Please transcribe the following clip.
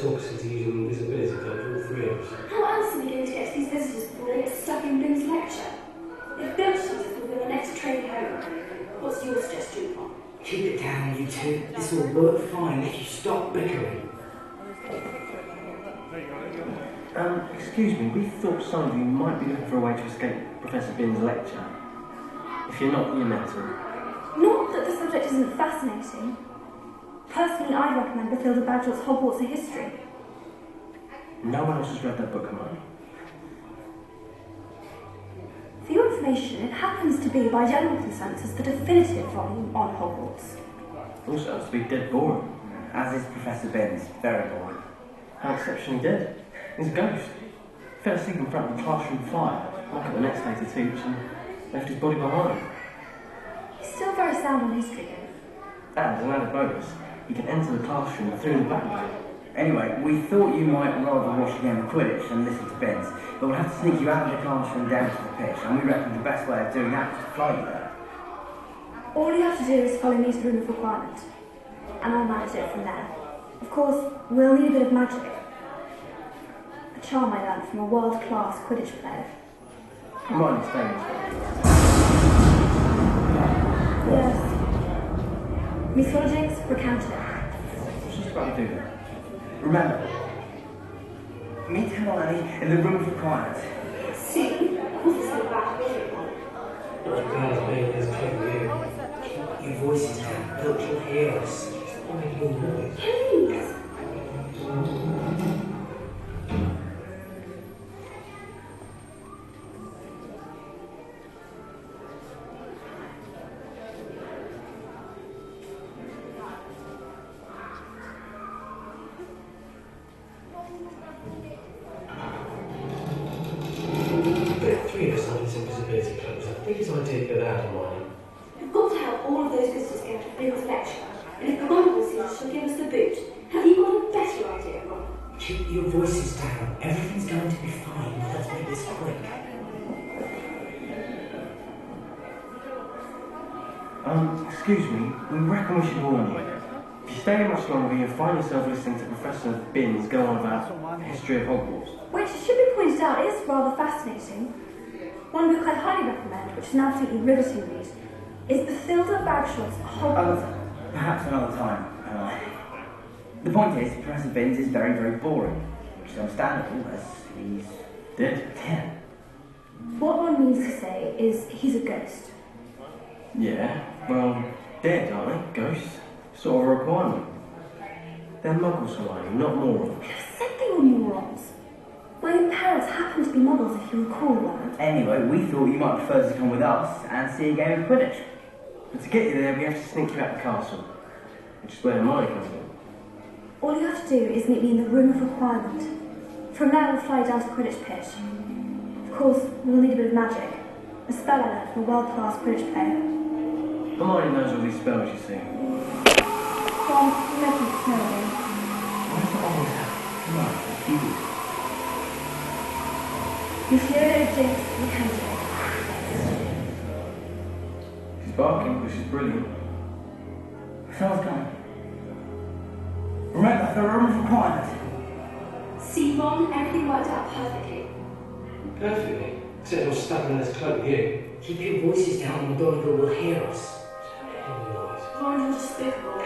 talk us into using invisibility cloaks, all three of us. How else are we going to get these visitors before they get stuck in Bloom's lecture? If Bill shoots us, we'll be the next train home. What's your suggestion, Lupin? Keep it down, you two. This will work fine if you stop bickering. Excuse me, we thought some of you might be looking for a way to escape Professor Binns' lecture. If you're not, you're mental. Not that the subject isn't fascinating. Personally, I'd recommend Bathilda Bagshot's Hogwarts: A History. No one else has read that book, Hermione. For your information, it happens to be, by general consensus, the definitive volume on Hogwarts. Also has to be dead boring. As is Professor Binns. Very boring. How exceptionally dead. He's a ghost. Fell asleep in front of the classroom fire, woke up the next day to teach, and left his body behind. He's still very sound on history, though. And as an added bonus, he can enter the classroom through the back door. Anyway, we thought you might rather watch a game of Quidditch than listen to Binns, but we'll have to sneak you out of the classroom down to the pitch, and we reckon the best way of doing that is to fly you there. All you have to do is follow me to the room of requirement, and I'll manage it from there. Of course, we'll need a bit of magic. A charm I learned from a world-class Quidditch player. Hermione's famous. Yes. Miss Holidays, recount it. What's she about to do then? Remember, meet Hermione in the room of requirement. See? What's this about? What you guys made is clear. Your voices down. Look, you'll hear us. Stop making all noise. Please! Three of us under this invisibility cloaks. I think it's idea to get out of mine. We've got to help all of those visitors get to Bill's lecture. And if McGonagall sees us, she'll give us the boot. Have you got a better idea, Ron? Keep your voices down. Everything's going to be fine. Let's make this quick. Excuse me, we reckon we should warn you. If you stay much longer, you'll find yourself listening to Professor Binns go on about the history of Hogwarts. Which, it should be pointed out, is rather fascinating. One book I highly recommend, which is an absolutely riveting read, is Bathilda Bagshot's Hogwarts. Perhaps another time. The point is, Professor Binns is very, very boring, which is understandable as he's Dead? dead. What one means to say is he's a ghost. Yeah, well, dead, aren't they? Ghosts. Sort of a requirement. They're muggles, Hermione, not morons. I said they were morons. My own parents happen to be muggles, if you recall, Ron. Anyway, we thought you might prefer to come with us and see a game of Quidditch. But to get you there, we have to sneak you out the castle, which is where Hermione comes in. All you have to do is meet me in the room of requirement. From there, we'll fly down to Quidditch pitch. Of course, we'll need a bit of magic. A spell I learned from a world-class Quidditch player. Hermione knows all these spells, you see. Ron, you make me smell again. Why does it always happen? Come on, you. You hear no jinx, you can do it. She's barking, but she's brilliant. Someone's coming. Remember, the room of requirement. See, Ron, everything worked out perfectly. Perfectly. Except you're stuck in this cloak here. Keep your voices down, McGonagall will hear us. Stop making noise. Ron, you're despicable.